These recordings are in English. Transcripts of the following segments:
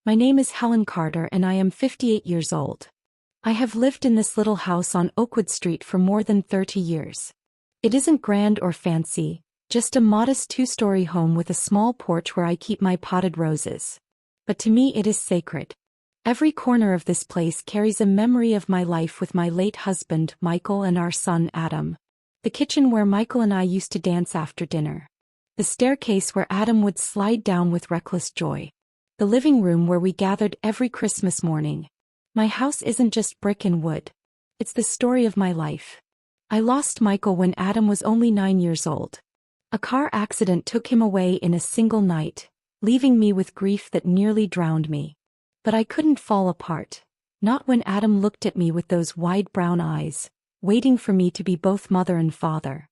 My name is Helen Carter and I am 58 years old. I have lived in this little house on Oakwood Street for more than 30 years. It isn't grand or fancy, just a modest two-story home with a small porch where I keep my potted roses. But to me it is sacred. Every corner of this place carries a memory of my life with my late husband, Michael, and our son, Adam. The kitchen where Michael and I used to dance after dinner. The staircase where Adam would slide down with reckless joy. The living room where we gathered every Christmas morning. My house isn't just brick and wood. It's the story of my life. I lost Michael when Adam was only 9 years old. A car accident took him away in a single night, leaving me with grief that nearly drowned me. But I couldn't fall apart. Not when Adam looked at me with those wide brown eyes, waiting for me to be both mother and father.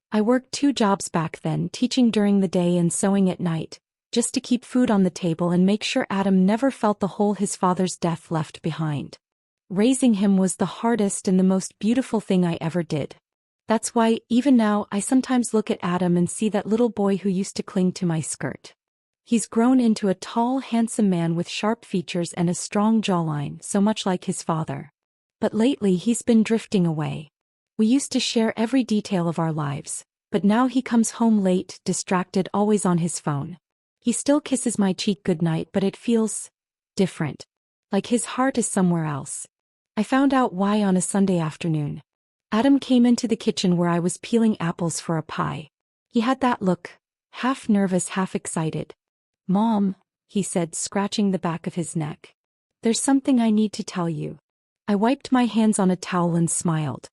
I worked 2 jobs back then, teaching during the day and sewing at night, just to keep food on the table and make sure Adam never felt the hole his father's death left behind. Raising him was the hardest and the most beautiful thing I ever did. That's why, even now, I sometimes look at Adam and see that little boy who used to cling to my skirt. He's grown into a tall, handsome man with sharp features and a strong jawline, so much like his father. But lately he's been drifting away. We used to share every detail of our lives, but now he comes home late, distracted, always on his phone. He still kisses my cheek goodnight, but it feels different. Like his heart is somewhere else. I found out why on a Sunday afternoon. Adam came into the kitchen where I was peeling apples for a pie. He had that look, half nervous, half excited. "Mom," he said, scratching the back of his neck. "There's something I need to tell you." I wiped my hands on a towel and smiled.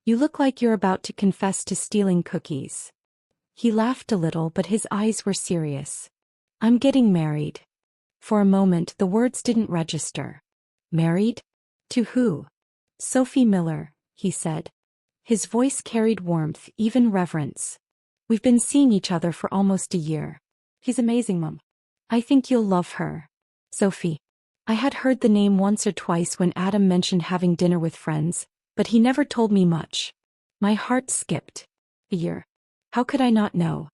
"You look like you're about to confess to stealing cookies." He laughed a little, but his eyes were serious. "I'm getting married." For a moment the words didn't register. "Married? To who?" "Sophie Miller," he said. His voice carried warmth, even reverence. "We've been seeing each other for almost a year. She's amazing, Mom. I think you'll love her." Sophie. I had heard the name once or twice when Adam mentioned having dinner with friends, but he never told me much. My heart skipped. A year. How could I not know?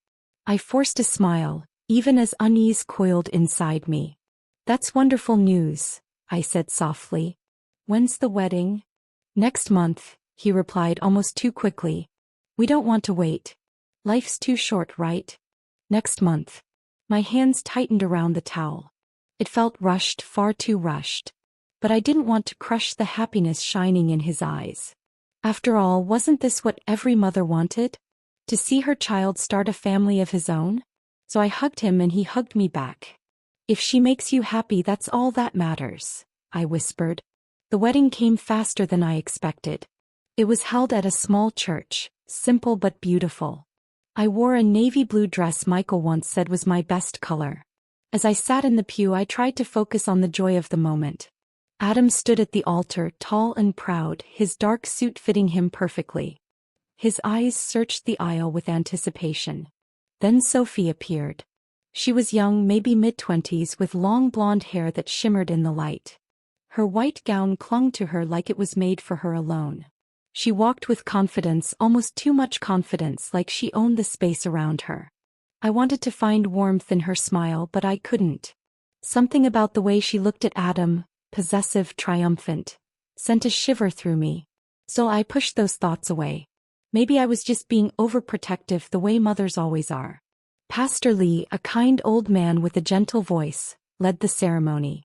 I forced a smile, even as unease coiled inside me. "That's wonderful news," I said softly. "When's the wedding?" "Next month," he replied almost too quickly. "We don't want to wait. Life's too short, right?" "Next month." My hands tightened around the towel. It felt rushed, far too rushed. But I didn't want to crush the happiness shining in his eyes. After all, wasn't this what every mother wanted? To see her child start a family of his own? So I hugged him and he hugged me back. "If she makes you happy, that's all that matters," I whispered. The wedding came faster than I expected. It was held at a small church, simple but beautiful. I wore a navy blue dress Michael once said was my best color. As I sat in the pew, I tried to focus on the joy of the moment. Adam stood at the altar, tall and proud, his dark suit fitting him perfectly. His eyes searched the aisle with anticipation. Then Sophie appeared. She was young, maybe mid-20s, with long blonde hair that shimmered in the light. Her white gown clung to her like it was made for her alone. She walked with confidence, almost too much confidence, like she owned the space around her. I wanted to find warmth in her smile, but I couldn't. Something about the way she looked at Adam, possessive, triumphant, sent a shiver through me. So I pushed those thoughts away. Maybe I was just being overprotective the way mothers always are. Pastor Lee, a kind old man with a gentle voice, led the ceremony.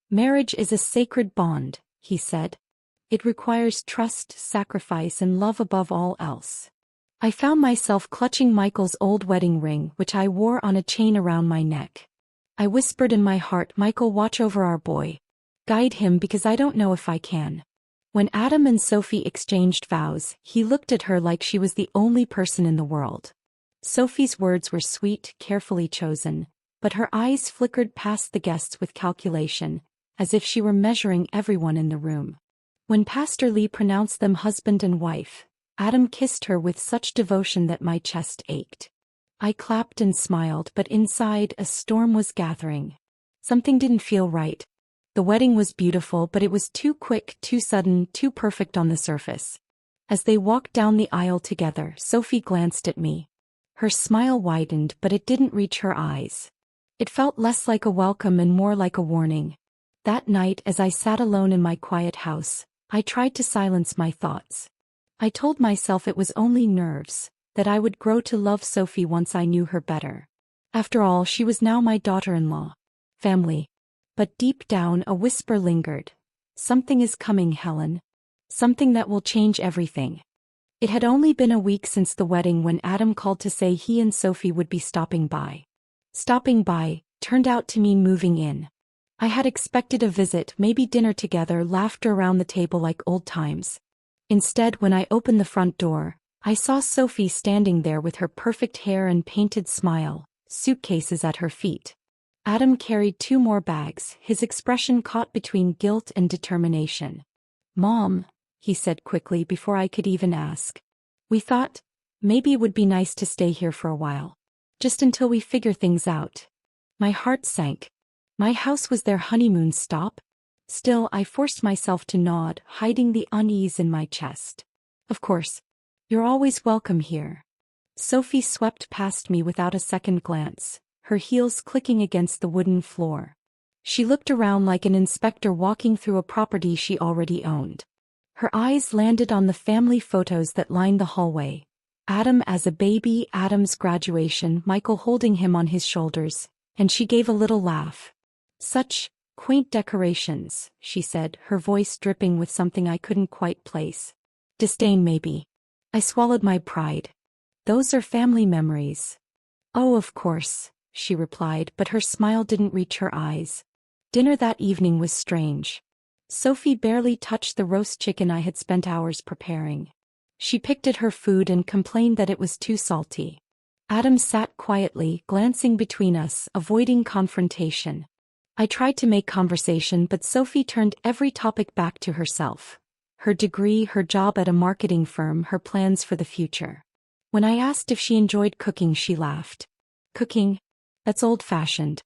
"Marriage is a sacred bond," he said. "It requires trust, sacrifice, and love above all else." I found myself clutching Michael's old wedding ring, which I wore on a chain around my neck. I whispered in my heart, "Michael, watch over our boy. Guide him, because I don't know if I can." When Adam and Sophie exchanged vows, he looked at her like she was the only person in the world. Sophie's words were sweet, carefully chosen, but her eyes flickered past the guests with calculation, as if she were measuring everyone in the room. When Pastor Lee pronounced them husband and wife, Adam kissed her with such devotion that my chest ached. I clapped and smiled, but inside a storm was gathering. Something didn't feel right. The wedding was beautiful, but it was too quick, too sudden, too perfect on the surface. As they walked down the aisle together, Sophie glanced at me. Her smile widened, but it didn't reach her eyes. It felt less like a welcome and more like a warning. That night, as I sat alone in my quiet house, I tried to silence my thoughts. I told myself it was only nerves, that I would grow to love Sophie once I knew her better. After all, she was now my daughter-in-law. Family. But deep down a whisper lingered. Something is coming, Helen. Something that will change everything. It had only been a week since the wedding when Adam called to say he and Sophie would be stopping by. Stopping by turned out to mean moving in. I had expected a visit, maybe dinner together, laughter around the table like old times. Instead, when I opened the front door, I saw Sophie standing there with her perfect hair and painted smile, suitcases at her feet. Adam carried 2 more bags, his expression caught between guilt and determination. "Mom," he said quickly before I could even ask. "We thought, maybe it would be nice to stay here for a while. Just until we figure things out." My heart sank. My house was their honeymoon stop? Still, I forced myself to nod, hiding the unease in my chest. "Of course. You're always welcome here." Sophie swept past me without a second glance, her heels clicking against the wooden floor. She looked around like an inspector walking through a property she already owned. Her eyes landed on the family photos that lined the hallway. Adam as a baby, Adam's graduation, Michael holding him on his shoulders, and she gave a little laugh. "Such quaint decorations," she said, her voice dripping with something I couldn't quite place. "Disdain, maybe." I swallowed my pride. "Those are family memories." "Oh, of course," she replied, but her smile didn't reach her eyes. Dinner that evening was strange. Sophie barely touched the roast chicken I had spent hours preparing. She picked at her food and complained that it was too salty. Adam sat quietly, glancing between us, avoiding confrontation. I tried to make conversation, but Sophie turned every topic back to herself. Her degree, her job at a marketing firm, her plans for the future. When I asked if she enjoyed cooking, she laughed. "Cooking? That's old-fashioned.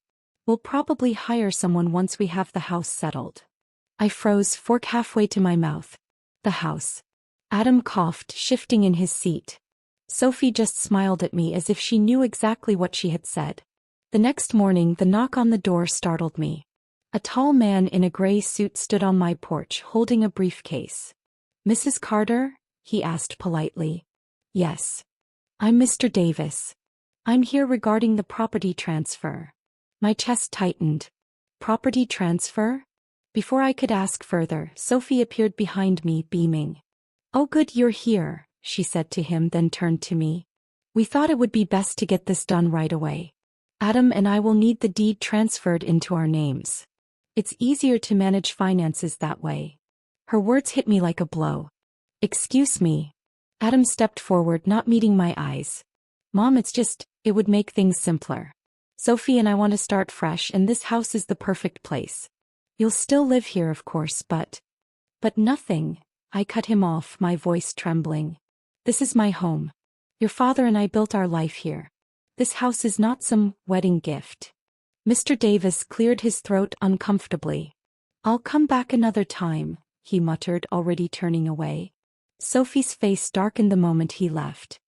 We'll probably hire someone once we have the house settled." I froze, fork halfway to my mouth. "The house." Adam coughed, shifting in his seat. Sophie just smiled at me as if she knew exactly what she had said. The next morning, the knock on the door startled me. A tall man in a gray suit stood on my porch, holding a briefcase. "Mrs. Carter?" he asked politely. "Yes. I'm Mr. Davis. I'm here regarding the property transfer." My chest tightened. "Property transfer?" Before I could ask further, Sophie appeared behind me, beaming. "Oh, good, you're here," she said to him, then turned to me. "We thought it would be best to get this done right away. Adam and I will need the deed transferred into our names. It's easier to manage finances that way." Her words hit me like a blow. "Excuse me." Adam stepped forward, not meeting my eyes. "Mom, it would make things simpler. Sophie and I want to start fresh, and this house is the perfect place. You'll still live here, of course, but nothing." I cut him off, my voice trembling. "This is my home. Your father and I built our life here. This house is not some wedding gift." Mr. Davis cleared his throat uncomfortably. "I'll come back another time," he muttered, already turning away. Sophie's face darkened the moment he left.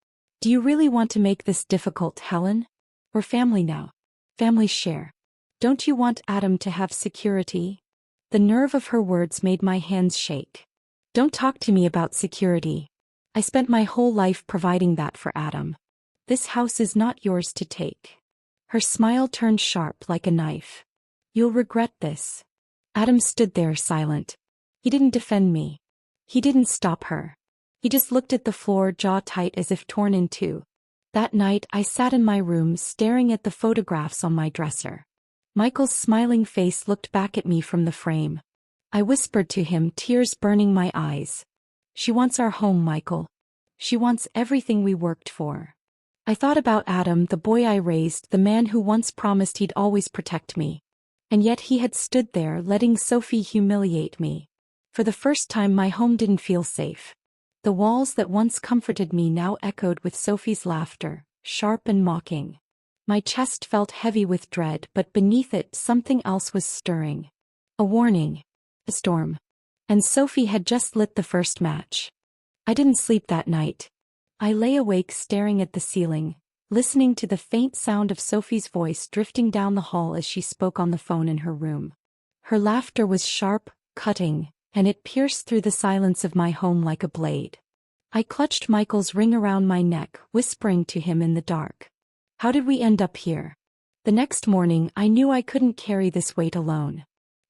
"Do you really want to make this difficult, Helen? We're family now. Families share. Don't you want Adam to have security?" The nerve of her words made my hands shake. "Don't talk to me about security. I spent my whole life providing that for Adam. This house is not yours to take." Her smile turned sharp like a knife. "You'll regret this." Adam stood there silent. He didn't defend me. He didn't stop her. He just looked at the floor, jaw tight as if torn in two. That night I sat in my room staring at the photographs on my dresser. Michael's smiling face looked back at me from the frame. I whispered to him, tears burning my eyes. "She wants our home, Michael. She wants everything we worked for." I thought about Adam, the boy I raised, the man who once promised he'd always protect me. And yet he had stood there, letting Sophie humiliate me. For the first time, my home didn't feel safe. The walls that once comforted me now echoed with Sophie's laughter, sharp and mocking. My chest felt heavy with dread, but beneath it something else was stirring. A warning. A storm. And Sophie had just lit the first match. I didn't sleep that night. I lay awake staring at the ceiling, listening to the faint sound of Sophie's voice drifting down the hall as she spoke on the phone in her room. Her laughter was sharp, cutting, and it pierced through the silence of my home like a blade. I clutched Michael's ring around my neck, whispering to him in the dark. How did we end up here? The next morning I knew I couldn't carry this weight alone.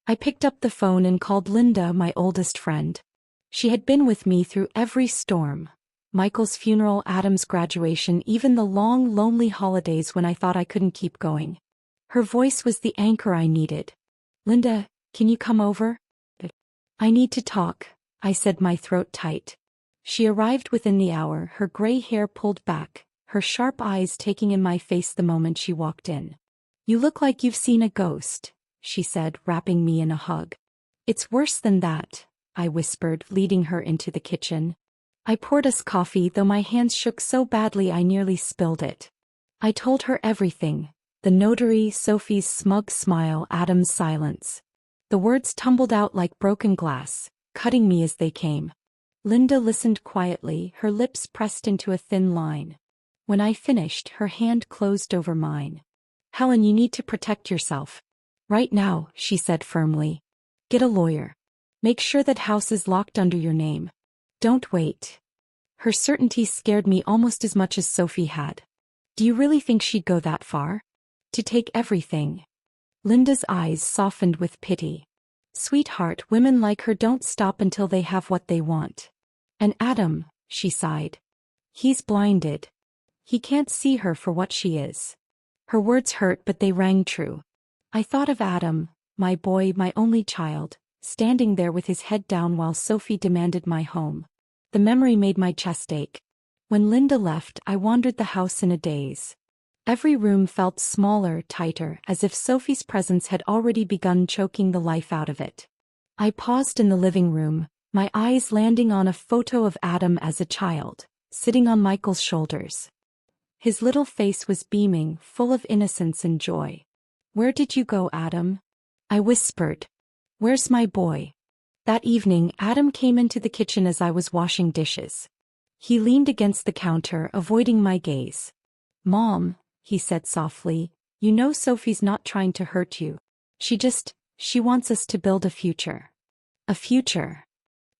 I picked up the phone and called Linda, my oldest friend. She had been with me through every storm. Michael's funeral, Adam's graduation, even the long, lonely holidays when I thought I couldn't keep going. Her voice was the anchor I needed. Linda, can you come over? I need to talk, I said, my throat tight. She arrived within the hour, her gray hair pulled back, her sharp eyes taking in my face the moment she walked in. You look like you've seen a ghost, she said, wrapping me in a hug. It's worse than that, I whispered, leading her into the kitchen. I poured us coffee, though my hands shook so badly I nearly spilled it. I told her everything, the notary, Sophie's smug smile, Adam's silence. The words tumbled out like broken glass, cutting me as they came. Linda listened quietly, her lips pressed into a thin line. When I finished, her hand closed over mine. Helen, you need to protect yourself. Right now, she said firmly. Get a lawyer. Make sure that house is locked under your name. Don't wait. Her certainty scared me almost as much as Sophie had. Do you really think she'd go that far? To take everything? Linda's eyes softened with pity. Sweetheart, women like her don't stop until they have what they want. And Adam, she sighed. He's blinded. He can't see her for what she is. Her words hurt, but they rang true. I thought of Adam, my boy, my only child, standing there with his head down while Sophie demanded my home. The memory made my chest ache. When Linda left, I wandered the house in a daze. Every room felt smaller, tighter, as if Sophie's presence had already begun choking the life out of it. I paused in the living room, my eyes landing on a photo of Adam as a child, sitting on Michael's shoulders. His little face was beaming, full of innocence and joy. Where did you go, Adam? I whispered. Where's my boy? That evening, Adam came into the kitchen as I was washing dishes. He leaned against the counter, avoiding my gaze. Mom, he said softly, you know Sophie's not trying to hurt you. She wants us to build a future. A future.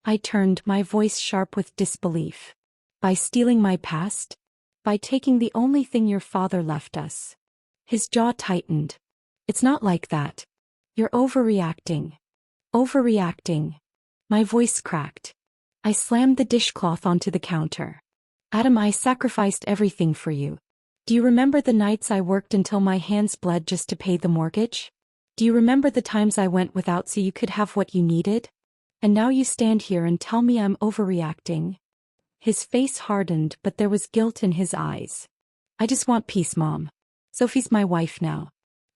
I turned, my voice sharp with disbelief. By stealing my past? By taking the only thing your father left us? His jaw tightened. It's not like that. You're overreacting. Overreacting. My voice cracked. I slammed the dishcloth onto the counter. Adam, I sacrificed everything for you. Do you remember the nights I worked until my hands bled just to pay the mortgage? Do you remember the times I went without so you could have what you needed? And now you stand here and tell me I'm overreacting? His face hardened, but there was guilt in his eyes. I just want peace, Mom. Sophie's my wife now.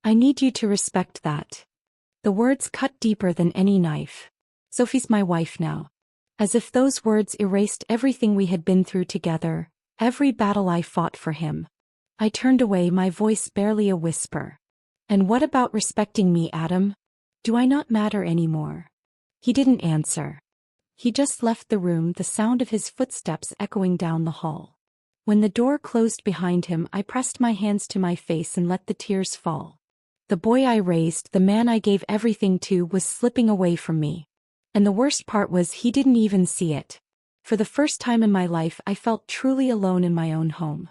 I need you to respect that. The words cut deeper than any knife. Sophie's my wife now. As if those words erased everything we had been through together, every battle I fought for him. I turned away, my voice barely a whisper. And what about respecting me, Adam? Do I not matter anymore? He didn't answer. He just left the room, the sound of his footsteps echoing down the hall. When the door closed behind him, I pressed my hands to my face and let the tears fall. The boy I raised, the man I gave everything to, was slipping away from me. And the worst part was he didn't even see it. For the first time in my life, I felt truly alone in my own home.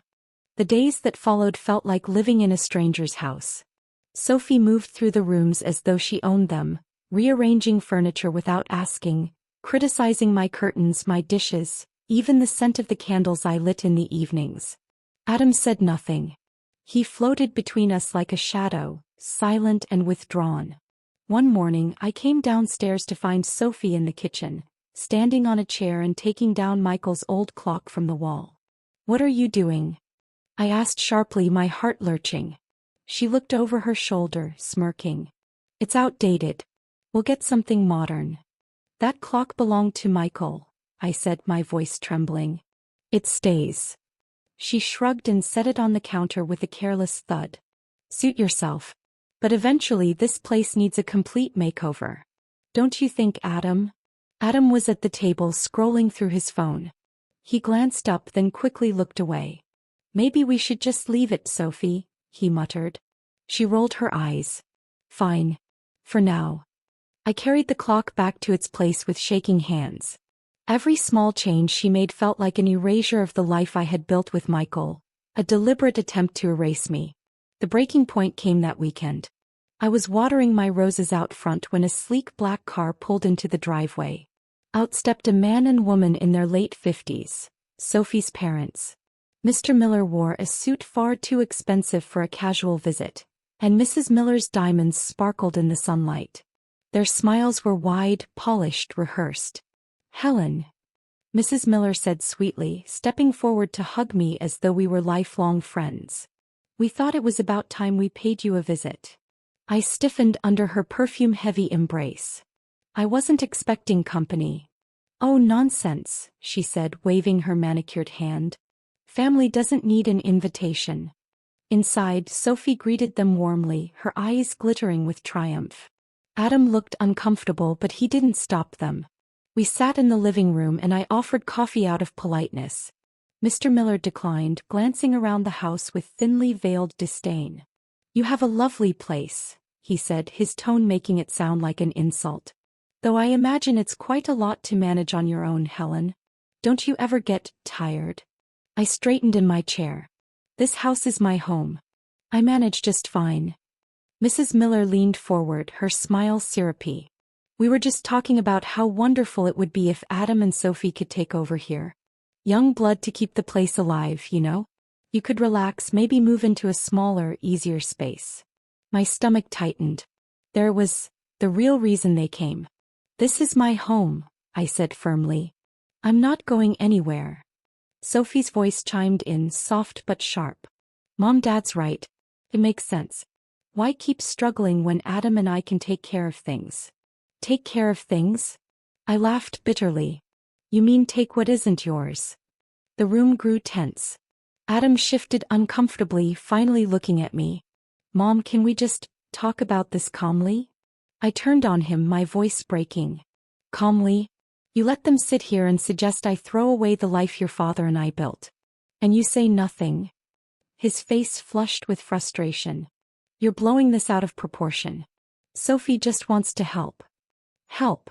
The days that followed felt like living in a stranger's house. Sophie moved through the rooms as though she owned them, rearranging furniture without asking, criticizing my curtains, my dishes, even the scent of the candles I lit in the evenings. Adam said nothing. He floated between us like a shadow, silent and withdrawn. One morning, I came downstairs to find Sophie in the kitchen, standing on a chair and taking down Michael's old clock from the wall. What are you doing? I asked sharply, my heart lurching. She looked over her shoulder, smirking. It's outdated. We'll get something modern. That clock belonged to Michael, I said, my voice trembling. It stays. She shrugged and set it on the counter with a careless thud. Suit yourself. But eventually this place needs a complete makeover. Don't you think, Adam? Adam was at the table scrolling through his phone. He glanced up, then quickly looked away. Maybe we should just leave it, Sophie, he muttered. She rolled her eyes. Fine. For now. I carried the clock back to its place with shaking hands. Every small change she made felt like an erasure of the life I had built with Michael, a deliberate attempt to erase me. The breaking point came that weekend. I was watering my roses out front when a sleek black car pulled into the driveway. Out stepped a man and woman in their late 50s, Sophie's parents. Mr. Miller wore a suit far too expensive for a casual visit, and Mrs. Miller's diamonds sparkled in the sunlight. Their smiles were wide, polished, rehearsed. "Helen," Mrs. Miller said sweetly, stepping forward to hug me as though we were lifelong friends. "We thought it was about time we paid you a visit." I stiffened under her perfume-heavy embrace. I wasn't expecting company. "Oh, nonsense," she said, waving her manicured hand. "Family doesn't need an invitation." Inside, Sophie greeted them warmly, her eyes glittering with triumph. Adam looked uncomfortable, but he didn't stop them. We sat in the living room and I offered coffee out of politeness. Mr. Miller declined, glancing around the house with thinly veiled disdain. "You have a lovely place," he said, his tone making it sound like an insult. "Though I imagine it's quite a lot to manage on your own, Helen. Don't you ever get tired?" I straightened in my chair. "This house is my home. I manage just fine." Mrs. Miller leaned forward, her smile syrupy. "We were just talking about how wonderful it would be if Adam and Sophie could take over here. Young blood to keep the place alive, you know? You could relax, maybe move into a smaller, easier space." My stomach tightened. There was the real reason they came. "This is my home," I said firmly. "I'm not going anywhere." Sophie's voice chimed in, soft but sharp. "Mom, Dad's right. It makes sense. Why keep struggling when Adam and I can take care of things?" "Take care of things?" I laughed bitterly. "You mean take what isn't yours?" The room grew tense. Adam shifted uncomfortably, finally looking at me. "Mom, can we just talk about this calmly?" I turned on him, my voice breaking. "Calmly? You let them sit here and suggest I throw away the life your father and I built. And you say nothing?" His face flushed with frustration. "You're blowing this out of proportion. Sophie just wants to help." "Help?"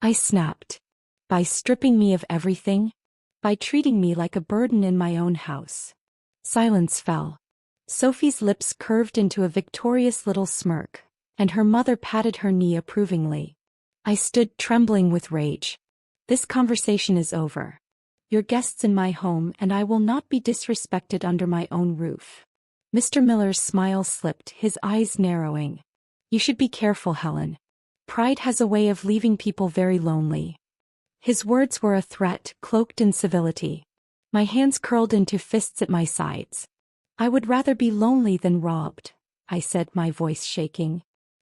I snapped. "By stripping me of everything? By treating me like a burden in my own house?" Silence fell. Sophie's lips curved into a victorious little smirk, and her mother patted her knee approvingly. I stood trembling with rage. "This conversation is over. You're guests in my home and I will not be disrespected under my own roof." Mr. Miller's smile slipped, his eyes narrowing. "You should be careful, Helen. Pride has a way of leaving people very lonely." His words were a threat, cloaked in civility. My hands curled into fists at my sides. "I would rather be lonely than robbed," I said, my voice shaking.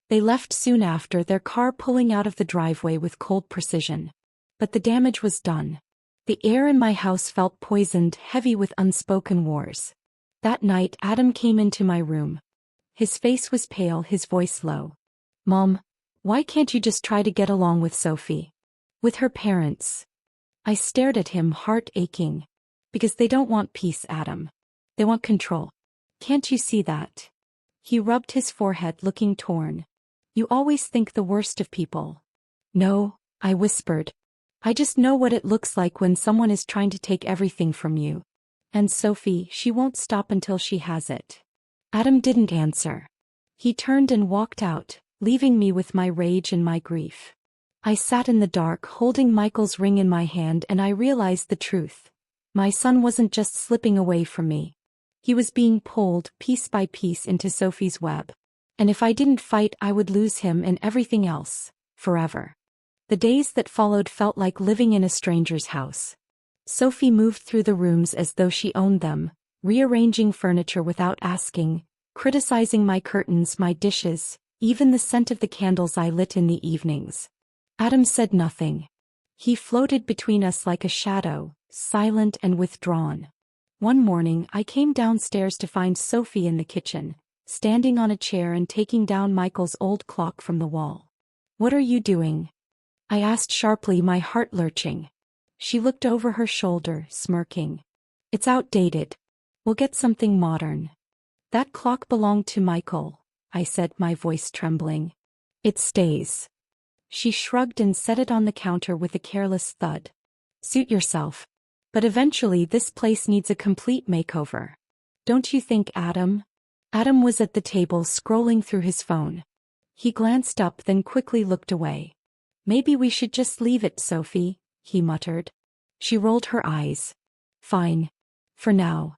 They left soon after, their car pulling out of the driveway with cold precision. But the damage was done. The air in my house felt poisoned, heavy with unspoken wars. That night, Adam came into my room. His face was pale, his voice low. "Mom, why can't you just try to get along with Sophie? With her parents?" I stared at him, heart aching. "Because they don't want peace, Adam. They want control. Can't you see that?" He rubbed his forehead, looking torn. "You always think the worst of people." "No," I whispered. "I just know what it looks like when someone is trying to take everything from you. And Sophie, she won't stop until she has it." Adam didn't answer. He turned and walked out, leaving me with my rage and my grief. I sat in the dark, holding Michael's ring in my hand, and I realized the truth. My son wasn't just slipping away from me. He was being pulled, piece by piece, into Sophie's web. And if I didn't fight, I would lose him and everything else, forever. The days that followed felt like living in a stranger's house. Sophie moved through the rooms as though she owned them, rearranging furniture without asking, criticizing my curtains, my dishes, even the scent of the candles I lit in the evenings. Adam said nothing. He floated between us like a shadow, silent and withdrawn. One morning, I came downstairs to find Sophie in the kitchen, standing on a chair and taking down Michael's old clock from the wall. "What are you doing?" I asked sharply, my heart lurching. She looked over her shoulder, smirking. "It's outdated. We'll get something modern." "That clock belonged to Michael," I said, my voice trembling. "It stays." She shrugged and set it on the counter with a careless thud. Suit yourself. But eventually this place needs a complete makeover. Don't you think, Adam? Adam was at the table scrolling through his phone. He glanced up then quickly looked away. Maybe we should just leave it, Sophie, he muttered. She rolled her eyes. Fine. For now.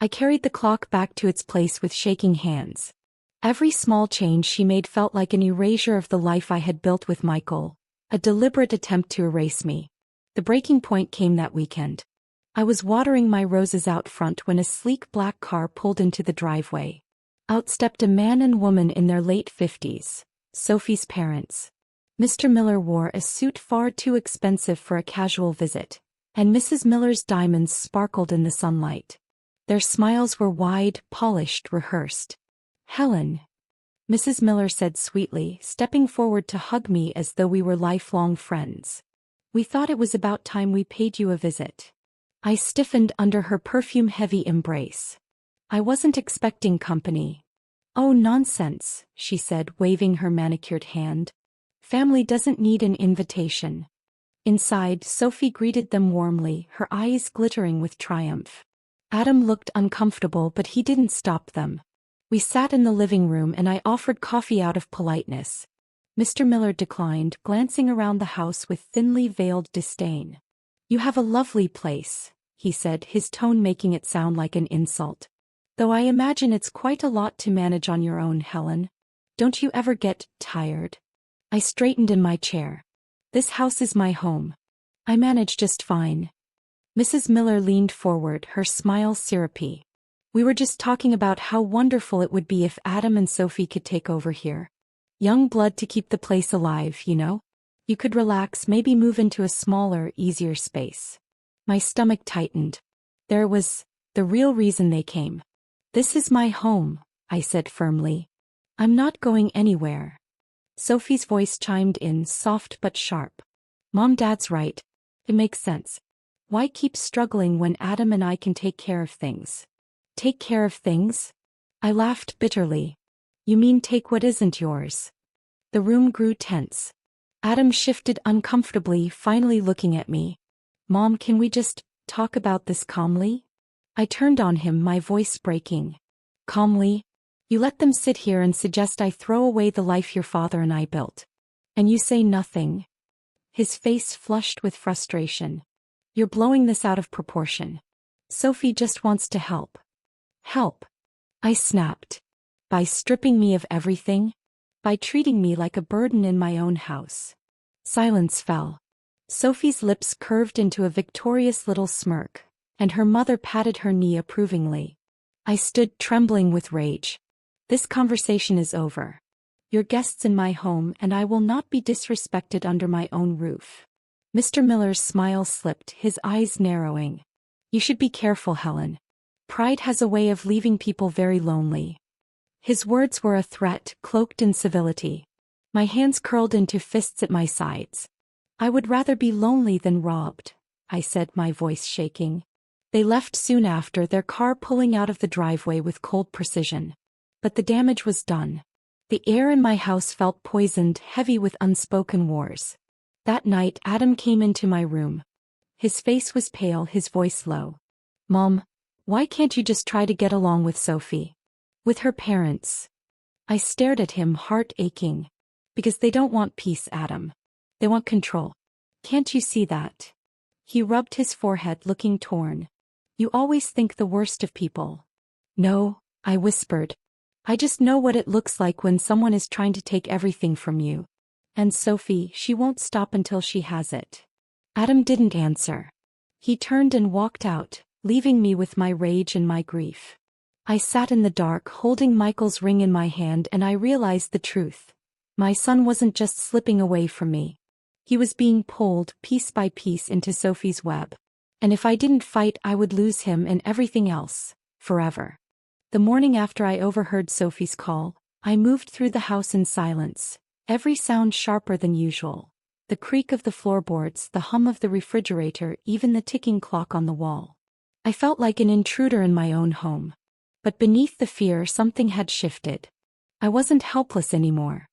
I carried the clock back to its place with shaking hands. Every small change she made felt like an erasure of the life I had built with Michael, a deliberate attempt to erase me. The breaking point came that weekend. I was watering my roses out front when a sleek black car pulled into the driveway. Out stepped a man and woman in their late 50s, Sophie's parents. Mr. Miller wore a suit far too expensive for a casual visit, and Mrs. Miller's diamonds sparkled in the sunlight. Their smiles were wide, polished, rehearsed. Helen, Mrs. Miller said sweetly, stepping forward to hug me as though we were lifelong friends. We thought it was about time we paid you a visit. I stiffened under her perfume-heavy embrace. I wasn't expecting company. Oh, nonsense, she said, waving her manicured hand. Family doesn't need an invitation. Inside, Sophie greeted them warmly, her eyes glittering with triumph. Adam looked uncomfortable, but he didn't stop them. We sat in the living room and I offered coffee out of politeness. Mr. Miller declined, glancing around the house with thinly veiled disdain. You have a lovely place, he said, his tone making it sound like an insult. Though I imagine it's quite a lot to manage on your own, Helen. Don't you ever get tired? I straightened in my chair. This house is my home. I manage just fine. Mrs. Miller leaned forward, her smile syrupy. We were just talking about how wonderful it would be if Adam and Sophie could take over here. Young blood to keep the place alive, you know? You could relax, maybe move into a smaller, easier space. My stomach tightened. There was the real reason they came. This is my home, I said firmly. I'm not going anywhere. Sophie's voice chimed in, soft but sharp. Mom, Dad's right. It makes sense. Why keep struggling when Adam and I can take care of things? Take care of things? I laughed bitterly. You mean take what isn't yours? The room grew tense. Adam shifted uncomfortably, finally looking at me. Mom, can we just talk about this calmly? I turned on him, my voice breaking. Calmly? You let them sit here and suggest I throw away the life your father and I built. And you say nothing. His face flushed with frustration. You're blowing this out of proportion. Sophie just wants to help. Help? I snapped. By stripping me of everything? By treating me like a burden in my own house? Silence fell. Sophie's lips curved into a victorious little smirk, and her mother patted her knee approvingly. I stood trembling with rage. This conversation is over. You're guests in my home and I will not be disrespected under my own roof. Mr. Miller's smile slipped, his eyes narrowing. You should be careful, Helen. Pride has a way of leaving people very lonely. His words were a threat, cloaked in civility. My hands curled into fists at my sides. I would rather be lonely than robbed, I said, my voice shaking. They left soon after, their car pulling out of the driveway with cold precision. But the damage was done. The air in my house felt poisoned, heavy with unspoken wars. That night, Adam came into my room. His face was pale, his voice low. Mom, why can't you just try to get along with Sophie? With her parents? I stared at him, heart aching. Because they don't want peace, Adam. They want control. Can't you see that? He rubbed his forehead, looking torn. You always think the worst of people. No, I whispered. I just know what it looks like when someone is trying to take everything from you. And Sophie, she won't stop until she has it. Adam didn't answer. He turned and walked out, leaving me with my rage and my grief. I sat in the dark, holding Michael's ring in my hand, and I realized the truth. My son wasn't just slipping away from me. He was being pulled, piece by piece, into Sophie's web. And if I didn't fight, I would lose him and everything else, forever. The morning after I overheard Sophie's call, I moved through the house in silence, every sound sharper than usual. The creak of the floorboards, the hum of the refrigerator, even the ticking clock on the wall. I felt like an intruder in my own home. But beneath the fear, something had shifted. I wasn't helpless anymore.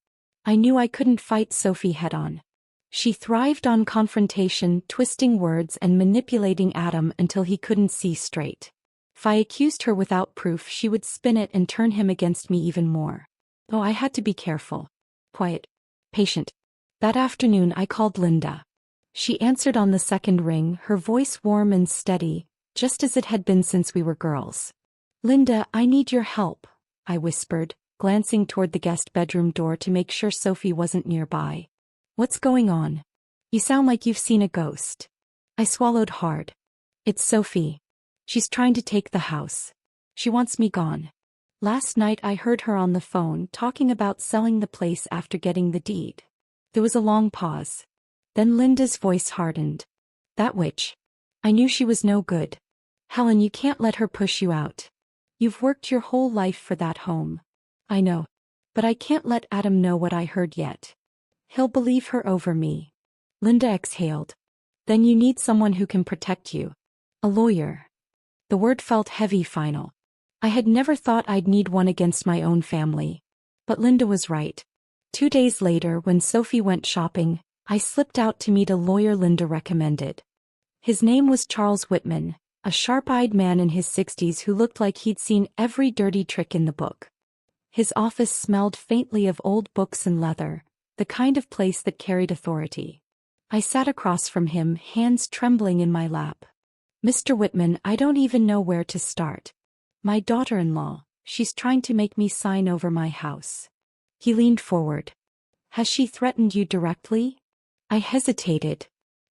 I knew I couldn't fight Sophie head-on. She thrived on confrontation, twisting words and manipulating Adam until he couldn't see straight. If I accused her without proof, she would spin it and turn him against me even more. Oh, I had to be careful. Quiet. Patient. That afternoon I called Linda. She answered on the second ring, her voice warm and steady, just as it had been since we were girls. "Linda, I need your help," I whispered, glancing toward the guest bedroom door to make sure Sophie wasn't nearby. "What's going on? You sound like you've seen a ghost." I swallowed hard. "It's Sophie. She's trying to take the house. She wants me gone. Last night I heard her on the phone talking about selling the place after getting the deed." There was a long pause. Then Linda's voice hardened. "That witch. I knew she was no good. Helen, you can't let her push you out. You've worked your whole life for that home." "I know. But I can't let Adam know what I heard yet. He'll believe her over me." Linda exhaled. "Then you need someone who can protect you. A lawyer." The word felt heavy, final. I had never thought I'd need one against my own family. But Linda was right. 2 days later, when Sophie went shopping, I slipped out to meet a lawyer Linda recommended. His name was Charles Whitman, a sharp-eyed man in his 60s who looked like he'd seen every dirty trick in the book. His office smelled faintly of old books and leather, the kind of place that carried authority. I sat across from him, hands trembling in my lap. "Mr. Whitman, I don't even know where to start. My daughter-in-law, she's trying to make me sign over my house." He leaned forward. "Has she threatened you directly?" I hesitated.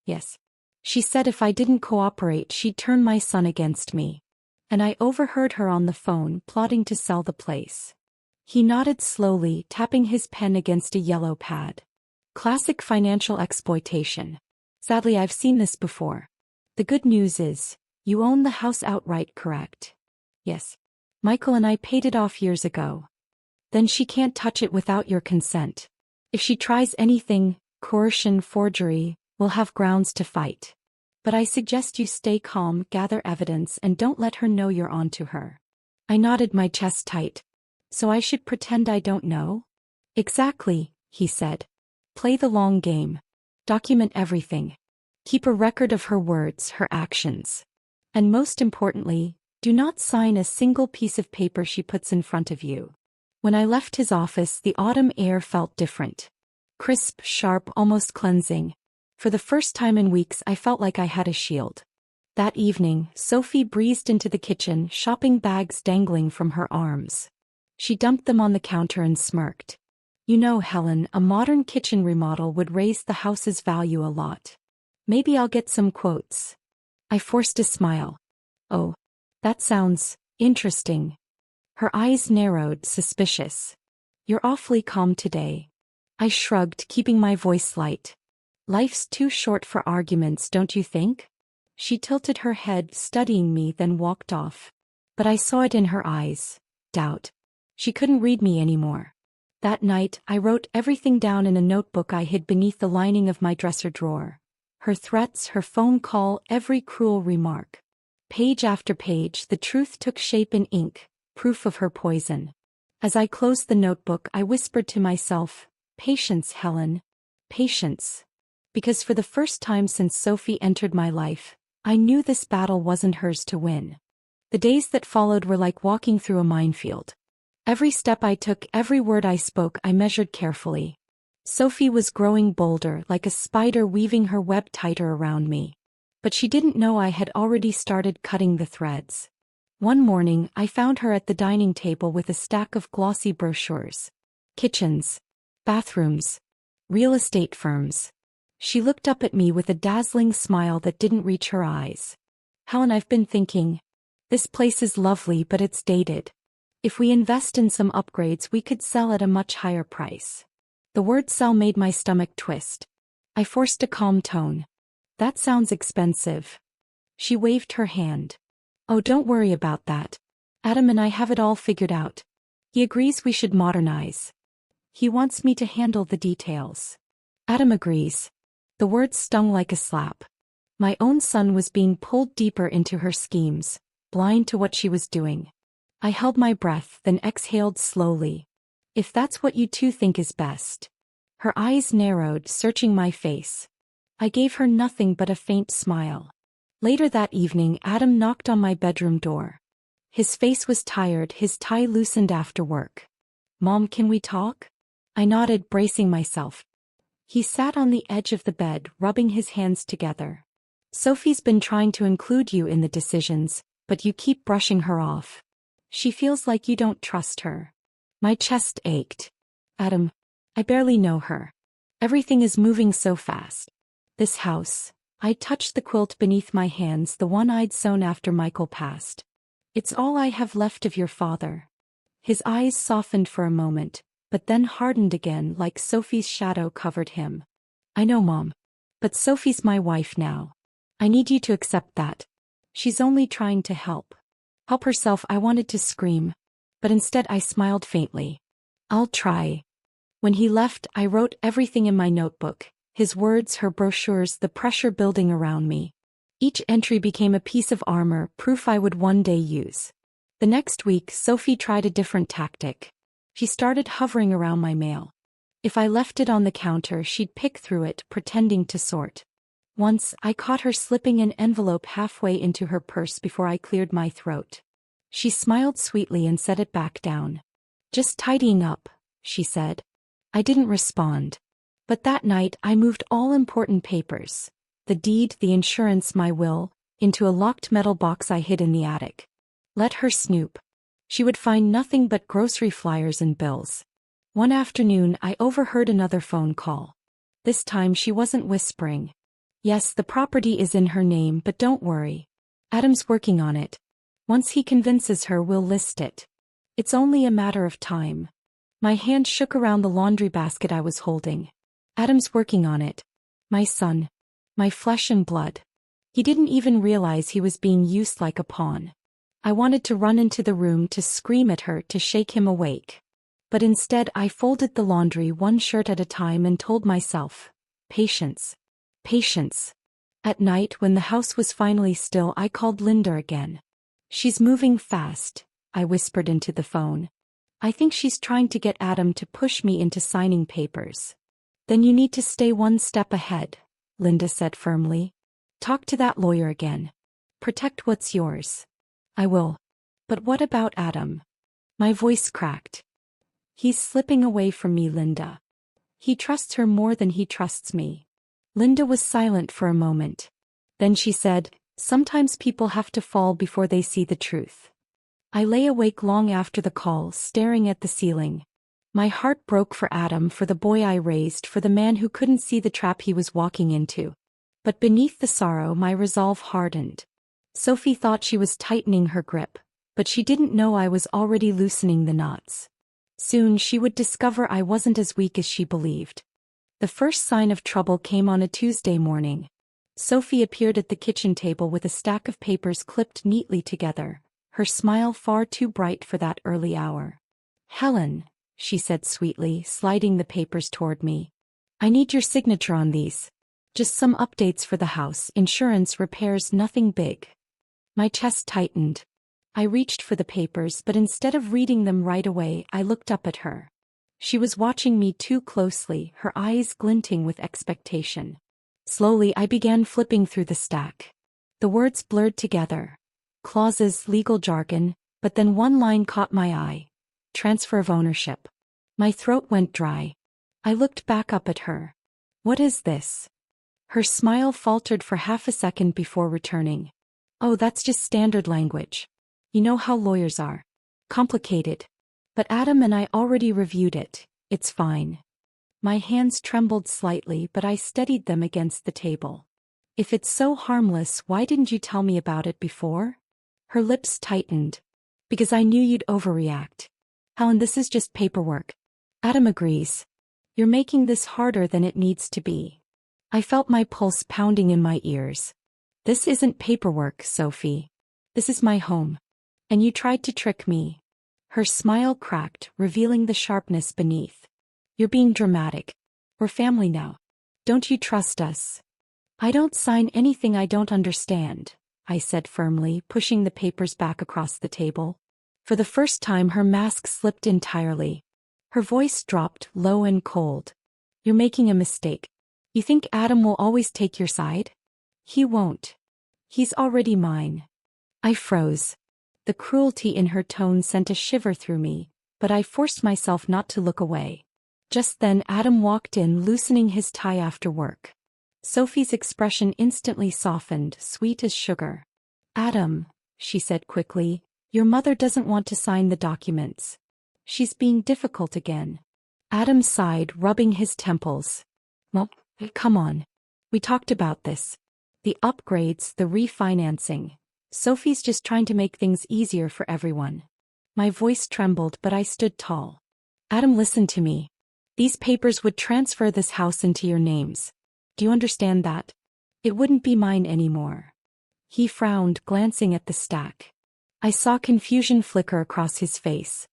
"Yes. She said if I didn't cooperate she'd turn my son against me. And I overheard her on the phone plotting to sell the place." He nodded slowly, tapping his pen against a yellow pad. "Classic financial exploitation. Sadly, I've seen this before. The good news is, you own the house outright, correct?" "Yes. Michael and I paid it off years ago." "Then she can't touch it without your consent. If she tries anything, coercion, forgery, we'll have grounds to fight. But I suggest you stay calm, gather evidence, and don't let her know you're on to her." I nodded, my chest tight. "So I should pretend I don't know?" "Exactly," he said. "Play the long game. Document everything. Keep a record of her words, her actions. And most importantly, do not sign a single piece of paper she puts in front of you." When I left his office, the autumn air felt different. Crisp, sharp, almost cleansing. For the first time in weeks, I felt like I had a shield. That evening, Sophie breezed into the kitchen, shopping bags dangling from her arms. She dumped them on the counter and smirked. "You know, Helen, a modern kitchen remodel would raise the house's value a lot. Maybe I'll get some quotes." I forced a smile. "Oh, that sounds interesting." Her eyes narrowed, suspicious. "You're awfully calm today." I shrugged, keeping my voice light. "Life's too short for arguments, don't you think?" She tilted her head, studying me, then walked off. But I saw it in her eyes. Doubt. She couldn't read me anymore. That night, I wrote everything down in a notebook I hid beneath the lining of my dresser drawer. Her threats, her phone call, every cruel remark. Page after page, the truth took shape in ink, proof of her poison. As I closed the notebook, I whispered to myself, "Patience, Helen. Patience." Because for the first time since Sophie entered my life, I knew this battle wasn't hers to win. The days that followed were like walking through a minefield. Every step I took, every word I spoke, I measured carefully. Sophie was growing bolder, like a spider weaving her web tighter around me. But she didn't know I had already started cutting the threads. One morning, I found her at the dining table with a stack of glossy brochures. Kitchens. Bathrooms. Real estate firms. She looked up at me with a dazzling smile that didn't reach her eyes. "Helen, I've been thinking. This place is lovely, but it's dated. If we invest in some upgrades, we could sell at a much higher price." The word sell made my stomach twist. I forced a calm tone. "That sounds expensive." She waved her hand. "Oh, don't worry about that. Adam and I have it all figured out. He agrees we should modernize. He wants me to handle the details." "Adam agrees." The words stung like a slap. My own son was being pulled deeper into her schemes, blind to what she was doing. I held my breath, then exhaled slowly. "If that's what you two think is best." Her eyes narrowed, searching my face. I gave her nothing but a faint smile. Later that evening, Adam knocked on my bedroom door. His face was tired, his tie loosened after work. "Mom, can we talk?" I nodded, bracing myself. He sat on the edge of the bed, rubbing his hands together. "Sophie's been trying to include you in the decisions, but you keep brushing her off. She feels like you don't trust her." My chest ached. "Adam, I barely know her. Everything is moving so fast. This house." I touched the quilt beneath my hands, the one I'd sewn after Michael passed. "It's all I have left of your father." His eyes softened for a moment, but then hardened again, like Sophie's shadow covered him. "I know, Mom. But Sophie's my wife now. I need you to accept that. She's only trying to help. Help herself." I wanted to scream, but instead I smiled faintly. "I'll try." When he left, I wrote everything in my notebook. His words, her brochures, the pressure building around me. Each entry became a piece of armor, proof I would one day use. The next week, Sophie tried a different tactic. She started hovering around my mail. If I left it on the counter, she'd pick through it, pretending to sort. Once, I caught her slipping an envelope halfway into her purse before I cleared my throat. She smiled sweetly and set it back down. "Just tidying up," she said. I didn't respond. But that night, I moved all important papers, the deed, the insurance, my will, into a locked metal box I hid in the attic. Let her snoop. She would find nothing but grocery flyers and bills. One afternoon, I overheard another phone call. This time she wasn't whispering. "Yes, the property is in her name, but don't worry. Adam's working on it. Once he convinces her, we'll list it. It's only a matter of time." My hand shook around the laundry basket I was holding. "Adam's working on it. My son. My flesh and blood. He didn't even realize he was being used like a pawn." I wanted to run into the room, to scream at her, to shake him awake. But instead I folded the laundry one shirt at a time and told myself, "Patience. Patience." At night, when the house was finally still, I called Linda again. "She's moving fast," I whispered into the phone. "I think she's trying to get Adam to push me into signing papers." "Then you need to stay one step ahead," Linda said firmly. "Talk to that lawyer again. Protect what's yours." "I will. But what about Adam?" My voice cracked. "He's slipping away from me, Linda. He trusts her more than he trusts me." Linda was silent for a moment. Then she said, "Sometimes people have to fall before they see the truth." I lay awake long after the call, staring at the ceiling. My heart broke for Adam, for the boy I raised, for the man who couldn't see the trap he was walking into. But beneath the sorrow, my resolve hardened. Sophie thought she was tightening her grip, but she didn't know I was already loosening the knots. Soon she would discover I wasn't as weak as she believed. The first sign of trouble came on a Tuesday morning. Sophie appeared at the kitchen table with a stack of papers clipped neatly together, her smile far too bright for that early hour. "Helen," she said sweetly, sliding the papers toward me. "I need your signature on these. Just some updates for the house, insurance, repairs, nothing big." My chest tightened. I reached for the papers, but instead of reading them right away, I looked up at her. She was watching me too closely, her eyes glinting with expectation. Slowly, I began flipping through the stack. The words blurred together. Clauses, legal jargon, but then one line caught my eye. Transfer of ownership. My throat went dry. I looked back up at her. "What is this?" Her smile faltered for half a second before returning. "Oh, that's just standard language. You know how lawyers are. Complicated. But Adam and I already reviewed it. It's fine." My hands trembled slightly, but I steadied them against the table. "If it's so harmless, why didn't you tell me about it before?" Her lips tightened. "Because I knew you'd overreact. Helen, this is just paperwork. Adam agrees. You're making this harder than it needs to be." I felt my pulse pounding in my ears. "This isn't paperwork, Sophie. This is my home. And you tried to trick me." Her smile cracked, revealing the sharpness beneath. "You're being dramatic. We're family now. Don't you trust us?" "I don't sign anything I don't understand," I said firmly, pushing the papers back across the table. For the first time, her mask slipped entirely. Her voice dropped, low and cold. You're making a mistake. You think Adam will always take your side? He won't. He's already mine. I froze. The cruelty in her tone sent a shiver through me, but I forced myself not to look away. Just then Adam walked in, loosening his tie after work. Sophie's expression instantly softened, sweet as sugar. Adam, she said quickly, your mother doesn't want to sign the documents. She's being difficult again. Adam sighed, rubbing his temples. Well, come on. We talked about this. The upgrades, the refinancing. Sophie's just trying to make things easier for everyone. My voice trembled, but I stood tall. Adam, listen to me. These papers would transfer this house into your names. Do you understand that? It wouldn't be mine anymore. He frowned, glancing at the stack. I saw confusion flicker across his face.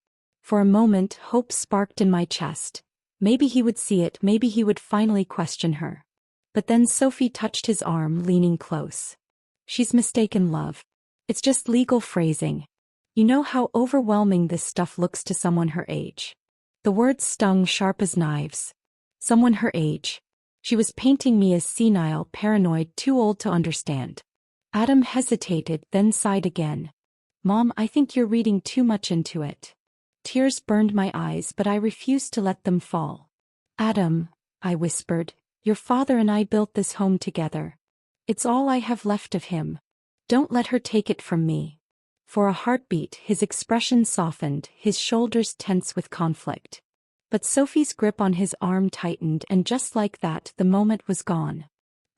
For a moment, hope sparked in my chest. Maybe he would see it, maybe he would finally question her. But then Sophie touched his arm, leaning close. She's mistaken, love. It's just legal phrasing. You know how overwhelming this stuff looks to someone her age. The words stung sharp as knives. Someone her age. She was painting me as senile, paranoid, too old to understand. Adam hesitated, then sighed again. Mom, I think you're reading too much into it. Tears burned my eyes, but I refused to let them fall. Adam, I whispered, your father and I built this home together. It's all I have left of him. Don't let her take it from me. For a heartbeat, his expression softened, his shoulders tense with conflict. But Sophie's grip on his arm tightened, and just like that, the moment was gone.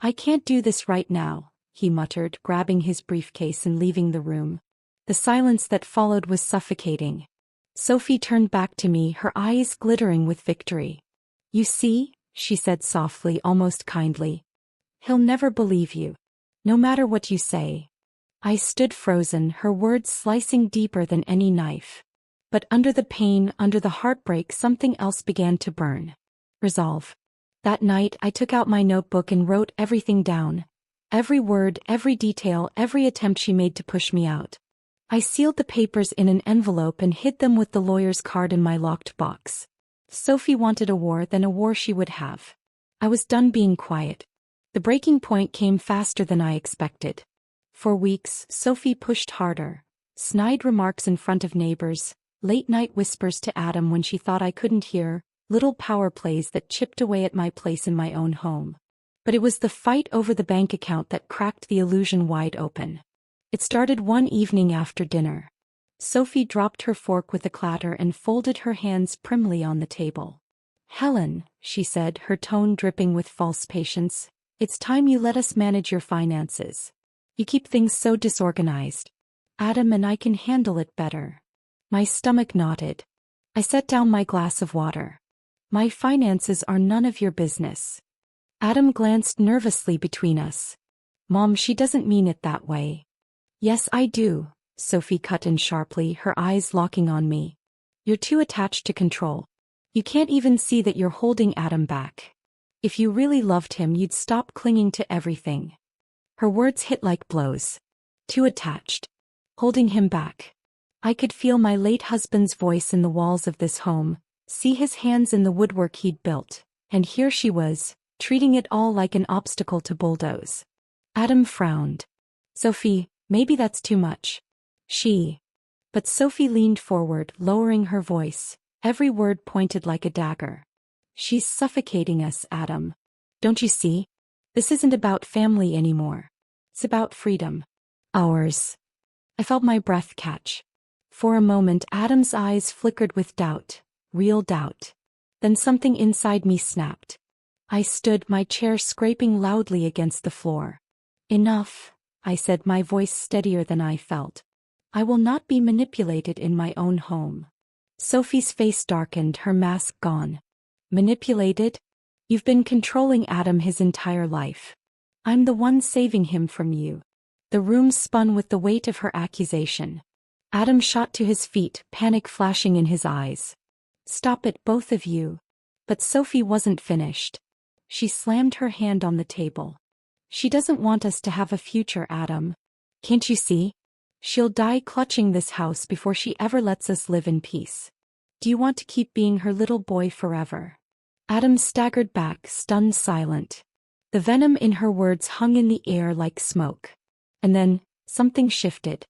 I can't do this right now, he muttered, grabbing his briefcase and leaving the room. The silence that followed was suffocating. Sophie turned back to me, her eyes glittering with victory. You see, she said softly, almost kindly. He'll never believe you. No matter what you say. I stood frozen, her words slicing deeper than any knife. But under the pain, under the heartbreak, something else began to burn. Resolve. That night I took out my notebook and wrote everything down. Every word, every detail, every attempt she made to push me out. I sealed the papers in an envelope and hid them with the lawyer's card in my locked box. Sophie wanted a war, then a war she would have. I was done being quiet. The breaking point came faster than I expected. For weeks, Sophie pushed harder. Snide remarks in front of neighbors, late-night whispers to Adam when she thought I couldn't hear, little power plays that chipped away at my place in my own home. But it was the fight over the bank account that cracked the illusion wide open. It started one evening after dinner. Sophie dropped her fork with a clatter and folded her hands primly on the table. Helen, she said, her tone dripping with false patience, it's time you let us manage your finances. You keep things so disorganized. Adam and I can handle it better. My stomach knotted. I set down my glass of water. My finances are none of your business. Adam glanced nervously between us. Mom, she doesn't mean it that way. Yes, I do, Sophie cut in sharply, her eyes locking on me. You're too attached to control. You can't even see that you're holding Adam back. If you really loved him, you'd stop clinging to everything. Her words hit like blows. Too attached. Holding him back. I could feel my late husband's voice in the walls of this home, see his hands in the woodwork he'd built, and here she was, treating it all like an obstacle to bulldoze. Adam frowned. Sophie, maybe that's too much. But Sophie leaned forward, lowering her voice, every word pointed like a dagger. She's suffocating us, Adam. Don't you see? This isn't about family anymore. It's about freedom. Ours. I felt my breath catch. For a moment, Adam's eyes flickered with doubt, real doubt. Then something inside me snapped. I stood, my chair scraping loudly against the floor. Enough, I said, my voice steadier than I felt. I will not be manipulated in my own home. Sophie's face darkened, her mask gone. Manipulated? You've been controlling Adam his entire life. I'm the one saving him from you. The room spun with the weight of her accusation. Adam shot to his feet, panic flashing in his eyes. Stop it, both of you. But Sophie wasn't finished. She slammed her hand on the table. She doesn't want us to have a future, Adam. Can't you see? She'll die clutching this house before she ever lets us live in peace. Do you want to keep being her little boy forever? Adam staggered back, stunned, silent. The venom in her words hung in the air like smoke. And then, something shifted.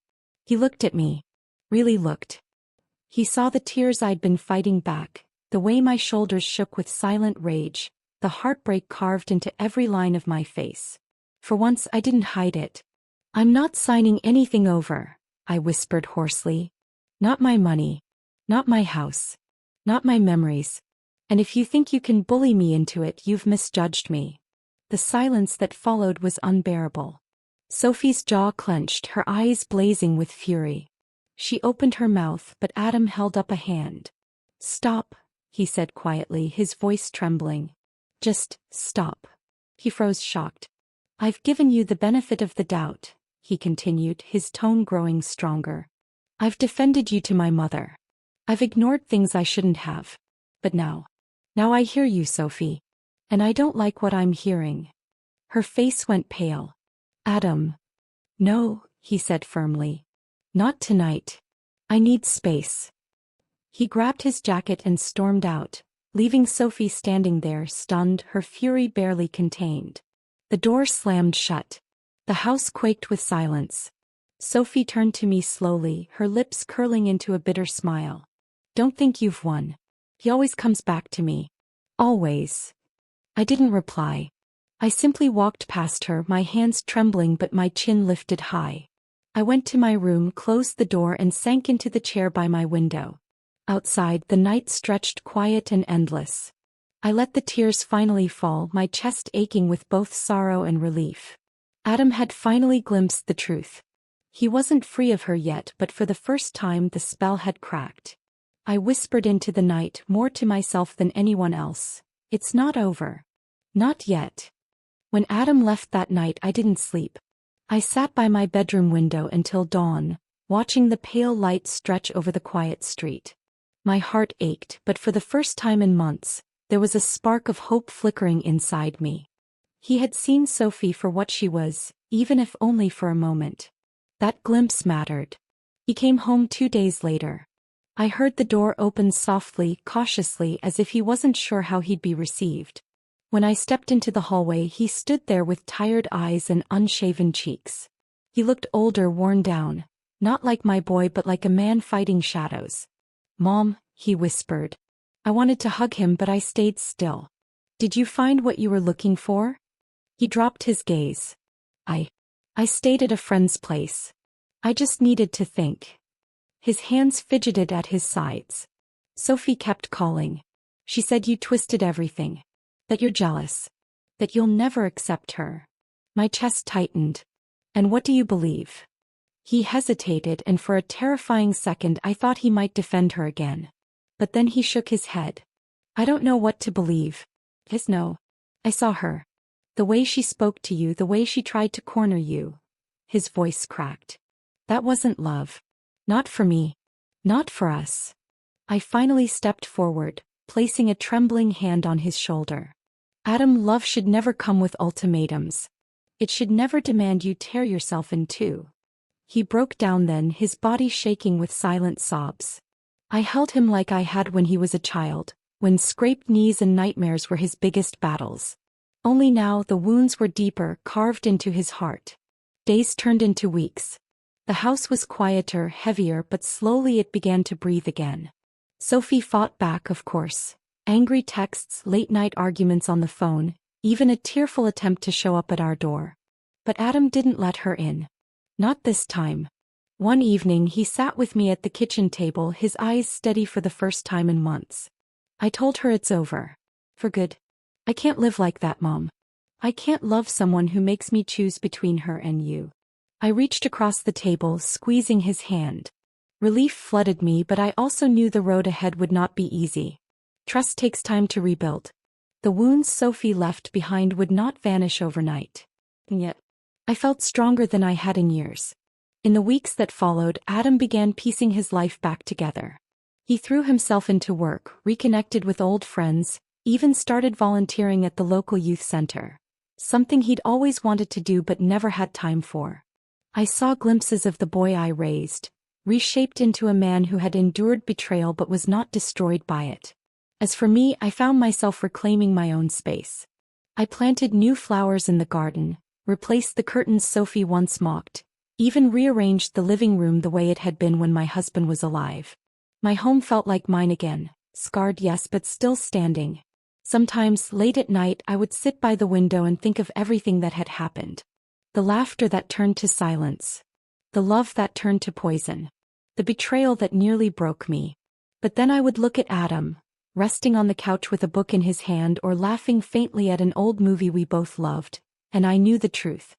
He looked at me. Really looked. He saw the tears I'd been fighting back, the way my shoulders shook with silent rage, the heartbreak carved into every line of my face. For once I didn't hide it. "I'm not signing anything over," I whispered hoarsely. "Not my money. Not my house. Not my memories. And if you think you can bully me into it, you've misjudged me." The silence that followed was unbearable. Sophie's jaw clenched, her eyes blazing with fury. She opened her mouth, but Adam held up a hand. "Stop," he said quietly, his voice trembling. "Just stop." He froze, shocked. "I've given you the benefit of the doubt," he continued, his tone growing stronger. "I've defended you to my mother. I've ignored things I shouldn't have. But now I hear you, Sophie. And I don't like what I'm hearing." Her face went pale. "Adam." "No," he said firmly. "Not tonight. I need space." He grabbed his jacket and stormed out, leaving Sophie standing there, stunned, her fury barely contained. The door slammed shut. The house quaked with silence. Sophie turned to me slowly, her lips curling into a bitter smile. "Don't think you've won. He always comes back to me. Always." I didn't reply. I simply walked past her, my hands trembling but my chin lifted high. I went to my room, closed the door and sank into the chair by my window. Outside, the night stretched quiet and endless. I let the tears finally fall, my chest aching with both sorrow and relief. Adam had finally glimpsed the truth. He wasn't free of her yet, but for the first time the spell had cracked. I whispered into the night, more to myself than anyone else, "It's not over. Not yet." When Adam left that night, I didn't sleep. I sat by my bedroom window until dawn, watching the pale light stretch over the quiet street. My heart ached, but for the first time in months, there was a spark of hope flickering inside me. He had seen Sophie for what she was, even if only for a moment. That glimpse mattered. He came home 2 days later. I heard the door open softly, cautiously, as if he wasn't sure how he'd be received. When I stepped into the hallway, he stood there with tired eyes and unshaven cheeks. He looked older, worn down, not like my boy but like a man fighting shadows. "Mom," he whispered. I wanted to hug him, but I stayed still. "Did you find what you were looking for?" He dropped his gaze. I stayed at a friend's place. I just needed to think." His hands fidgeted at his sides. "Sophie kept calling. She said you twisted everything. That you're jealous. That you'll never accept her." My chest tightened. "And what do you believe?" He hesitated, and for a terrifying second I thought he might defend her again. But then he shook his head. "I don't know what to believe. No. I saw her. The way she spoke to you, the way she tried to corner you." His voice cracked. "That wasn't love. Not for me. Not for us." I finally stepped forward, placing a trembling hand on his shoulder. "Adam, love should never come with ultimatums. It should never demand you tear yourself in two." He broke down then, his body shaking with silent sobs. I held him like I had when he was a child, when scraped knees and nightmares were his biggest battles. Only now the wounds were deeper, carved into his heart. Days turned into weeks. The house was quieter, heavier, but slowly it began to breathe again. Sophie fought back, of course. Angry texts, late-night arguments on the phone, even a tearful attempt to show up at our door. But Adam didn't let her in. Not this time. One evening he sat with me at the kitchen table, his eyes steady for the first time in months. I told her it's over. For good. I can't live like that, Mom. I can't love someone who makes me choose between her and you. I reached across the table, squeezing his hand. Relief flooded me, but I also knew the road ahead would not be easy. Trust takes time to rebuild. The wounds Sophie left behind would not vanish overnight. And yet, I felt stronger than I had in years. In the weeks that followed, Adam began piecing his life back together. He threw himself into work, reconnected with old friends, even started volunteering at the local youth center. Something he'd always wanted to do but never had time for. I saw glimpses of the boy I raised, reshaped into a man who had endured betrayal but was not destroyed by it. As for me, I found myself reclaiming my own space. I planted new flowers in the garden, replaced the curtains Sophie once mocked, even rearranged the living room the way it had been when my husband was alive. My home felt like mine again, scarred yes but still standing. Sometimes, late at night, I would sit by the window and think of everything that had happened. The laughter that turned to silence. The love that turned to poison. The betrayal that nearly broke me. But then I would look at Adam, resting on the couch with a book in his hand or laughing faintly at an old movie we both loved, and I knew the truth.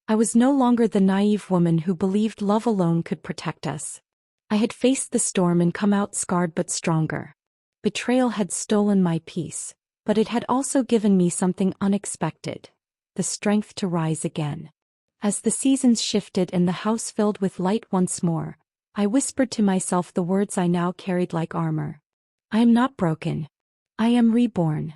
I was no longer the naive woman who believed love alone could protect us. I had faced the storm and come out scarred but stronger. Betrayal had stolen my peace, but it had also given me something unexpected: the strength to rise again. As the seasons shifted and the house filled with light once more, I whispered to myself the words I now carried like armor. I am not broken. I am reborn.